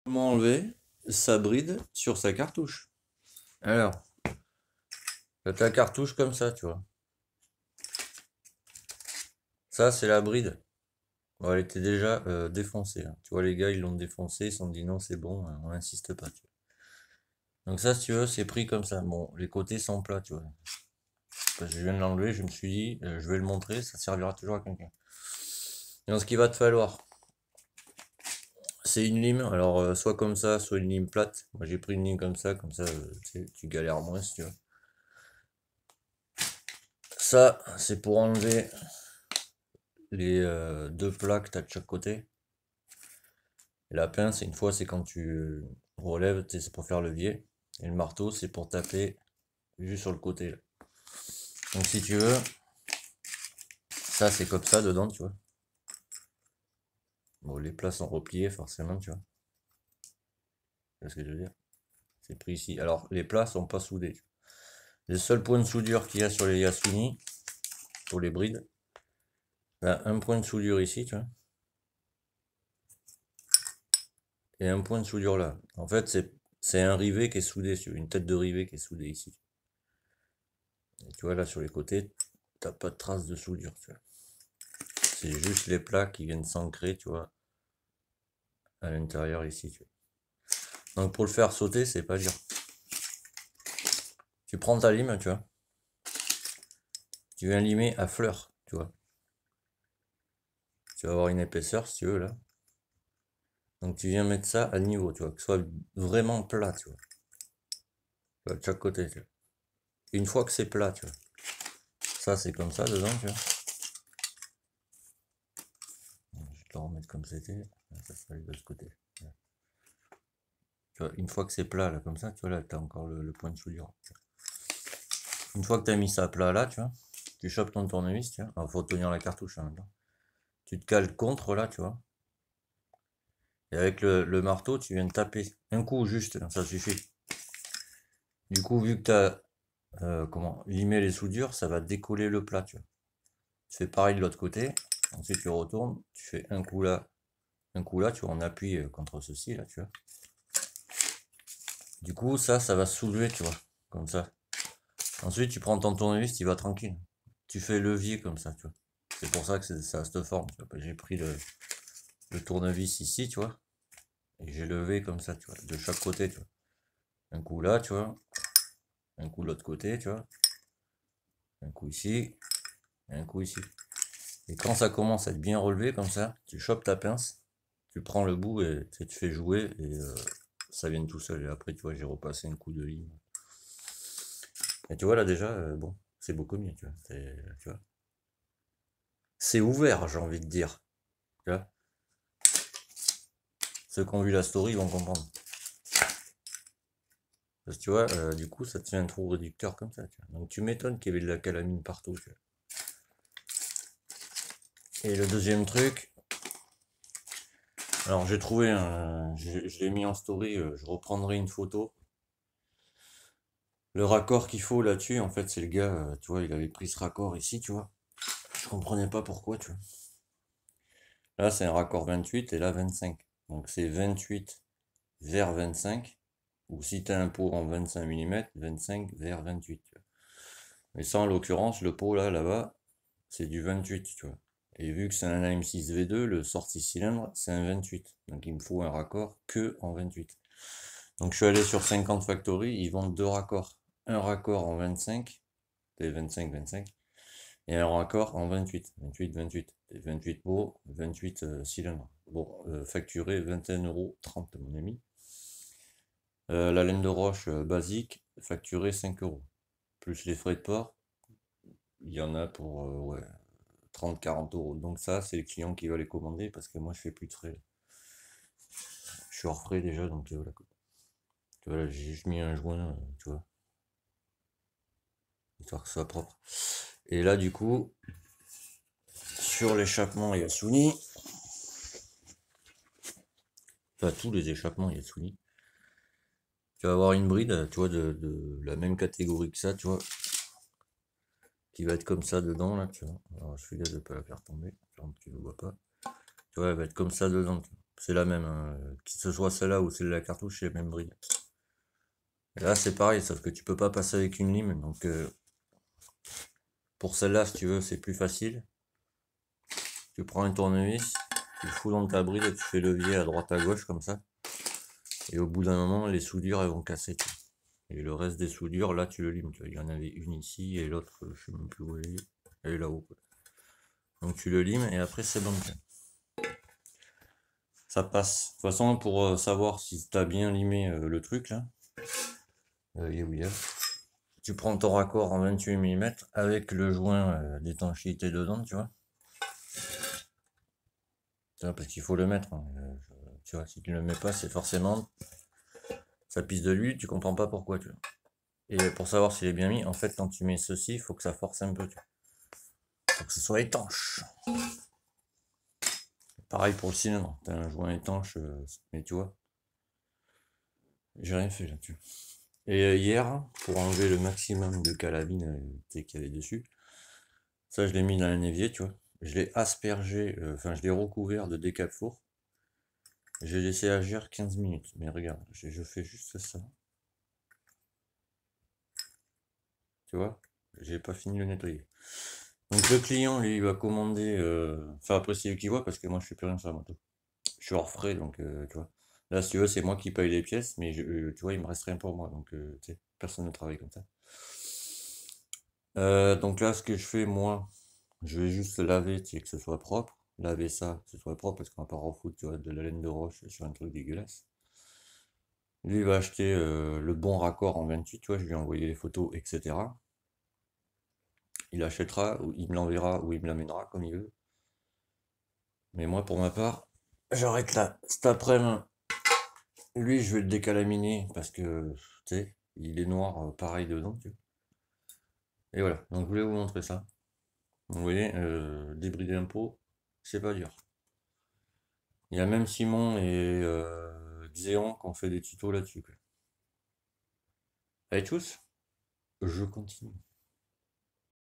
Comment enlever sa bride sur sa cartouche. Alors, t'as ta cartouche comme ça, tu vois. Ça, c'est la bride. Bon, elle était déjà défoncée, hein. Tu vois, les gars, ils l'ont défoncée, ils se sont dit non, c'est bon, hein, on n'insiste pas, tu vois. Donc ça, si tu veux, c'est pris comme ça. Bon, les côtés sont plats, tu vois. Parce que je viens de l'enlever, je me suis dit, je vais le montrer, ça servira toujours à quelqu'un. Donc ce qu'il va te falloir, c'est une lime. Alors, soit comme ça, soit une lime plate. Moi, j'ai pris une lime comme ça, tu sais, tu galères moins, si tu veux. Ça, c'est pour enlever les deux plaques que tu as de chaque côté. Et la pince, une fois, c'est quand tu relèves, c'est pour faire levier. Et le marteau, c'est pour taper juste sur le côté, là. Donc si tu veux, ça c'est comme ça dedans, tu vois. Bon, les plats sont repliés forcément, tu vois. C'est ce que je veux dire. C'est pris ici. Alors, les plats sont pas soudés, tu vois. Les seuls points de soudure qu'il y a sur les Yasuni, pour les brides, ben, un point de soudure ici, tu vois. Et un point de soudure là. En fait, c'est un rivet qui est soudé, une tête de rivet qui est soudée ici. Et tu vois, là, sur les côtés, t'as pas de traces de soudure, tu vois. C'est juste les plats qui viennent s'ancrer, tu vois, à l'intérieur ici, tu vois. Donc, pour le faire sauter, c'est pas dur. Tu prends ta lime, tu vois. Tu viens limer à fleur, tu vois. Tu vas avoir une épaisseur, si tu veux, là. Donc, tu viens mettre ça à niveau, tu vois, que ce soit vraiment plat, tu vois. Tu vois, de chaque côté, tu vois. Une fois que c'est plat, tu vois. Ça, c'est comme ça, dedans, tu vois. Je vais te le remettre comme c'était. Ça sera de ce côté. Tu vois, une fois que c'est plat, là, comme ça, tu vois, là, tu as encore le point de soudure. Une fois que tu as mis ça à plat, là, tu vois, tu chopes ton tournevis, tu vois. Alors, faut tenir la cartouche en même temps. Tu te cales contre, là, tu vois. Et avec le marteau, tu viens de taper. Un coup, juste, ça suffit. Du coup, vu que tu as limé les soudures, ça va décoller le plat, tu vois. Tu fais pareil de l'autre côté. Ensuite, tu retournes, tu fais un coup là, tu vois, on appuie contre ceci, là, tu vois. Du coup, ça va soulever, tu vois, comme ça. Ensuite, tu prends ton tournevis, tu vas tranquille. Tu fais levier comme ça, tu vois. C'est pour ça que ça se forme. J'ai pris le tournevis ici, tu vois. Et j'ai levé comme ça, tu vois, de chaque côté, tu vois. Un coup là, tu vois. Un coup de l'autre côté, tu vois. Un coup ici. Et un coup ici. Et quand ça commence à être bien relevé comme ça, tu chopes ta pince. Tu prends le bout et tu fais jouer et ça vient tout seul. Et après, tu vois, j'ai repassé un coup de ligne. Et tu vois, là déjà, bon, c'est beaucoup mieux, tu vois. Tu vois. C'est ouvert, j'ai envie de dire. Tu vois. Ceux qui ont vu la story vont comprendre. Parce que tu vois, du coup, ça te fait un trou réducteur comme ça. Tu vois. Donc tu m'étonnes qu'il y avait de la calamine partout. Tu vois. Et le deuxième truc, alors j'ai trouvé, je l'ai mis en story, je reprendrai une photo. Le raccord qu'il faut là-dessus, en fait, c'est le gars, tu vois, il avait pris ce raccord ici, tu vois. Je comprenais pas pourquoi, tu vois. Là, c'est un raccord 28 et là 25. Donc c'est 28 vers 25. Ou si tu as un pot en 25 mm, 25 vers 28. Tu vois. Mais ça, en l'occurrence, le pot là-bas, c'est du 28, tu vois. Et vu que c'est un AM6V2, le sortie cylindre, c'est un 28. Donc il me faut un raccord que en 28. Donc je suis allé sur 50 Factory, ils vendent deux raccords. Un raccord en 25, c'est 25-25, et un raccord en 28, 28-28. Et 28 pots, 28 cylindres. Bon, facturé 21,30 € mon ami. La laine de roche basique, facturé 5 €. Plus les frais de port, il y en a pour ouais, 30-40 €. Donc ça, c'est le client qui va les commander parce que moi, je fais plus de frais. Je suis hors frais déjà, donc voilà. Tu vois, là, j'ai juste mis un joint, tu vois, histoire que ce soit propre. Et là, du coup, sur l'échappement Yasuni, enfin tous les échappements Yasuni, tu vas avoir une bride, tu vois, de la même catégorie que ça, tu vois, qui va être comme ça dedans, là, tu vois. Alors, je fais gaffe de ne pas la faire tomber, genre, tu ne le vois pas. Tu vois, elle va être comme ça dedans. c'est la même, hein. Que ce soit celle-là ou celle de la cartouche, c'est la même bride. Et là, c'est pareil, sauf que tu peux pas passer avec une lime, donc pour celle-là, si tu veux, c'est plus facile. Tu prends un tournevis, tu le fous dans ta bride et tu fais levier à droite à gauche comme ça. Et au bout d'un moment, les soudures elles vont casser. Et le reste des soudures, là tu le limes. Il y en avait une ici et l'autre, je sais même plus où elle est. Elle est là-haut. Donc tu le limes et après c'est bon. Ça passe. De toute façon, pour savoir si tu as bien limé le truc là, tu prends ton raccord en 28 mm avec le joint d'étanchéité dedans, tu vois. Parce qu'il faut le mettre, hein. Tu vois, si tu ne le mets pas, c'est forcément ça pisse de l'huile, tu comprends pas pourquoi, tu vois. Et pour savoir s'il est bien mis, en fait, quand tu mets ceci, il faut que ça force un peu, tu vois. Faut que ce soit étanche. Pareil pour le cylindre, t'as un joint étanche, mais tu vois, j'ai rien fait là-dessus. Et hier, pour enlever le maximum de calamine qu'il y avait dessus, ça je l'ai mis dans un évier, tu vois. Je l'ai aspergé, enfin je l'ai recouvert de décap four. J'ai laissé agir 15 minutes. Mais regarde, je fais juste ça. Tu vois, j'ai pas fini de le nettoyer. Donc le client, lui, il va commander. Enfin, après, c'est lui qui voit parce que moi, je fais plus rien sur la moto. Je suis hors frais, donc tu vois. Là, si tu veux, c'est moi qui paye les pièces, mais tu vois, il me reste rien pour moi. Donc, tu sais, personne ne travaille comme ça. Donc là, ce que je fais, moi, je vais juste laver, tu sais, que ce soit propre. Laver ça, que ce soit propre, parce qu'on va pas refoutre, tu vois, de la laine de roche sur un truc dégueulasse. Lui, il va acheter le bon raccord en 28, tu vois, je lui ai envoyé les photos, etc. Il achètera, ou il me l'enverra, ou il me l'amènera, comme il veut. Mais moi, pour ma part, j'arrête là. Cet après-midi, lui, je vais le décalaminer parce que, tu sais, il est noir pareil dedans, tu vois. Et voilà, donc je voulais vous montrer ça. Vous voyez, débrider un pot, c'est pas dur. Il y a même Simon et Xéon qui ont fait des tutos là-dessus, quoi. Allez tous, je continue.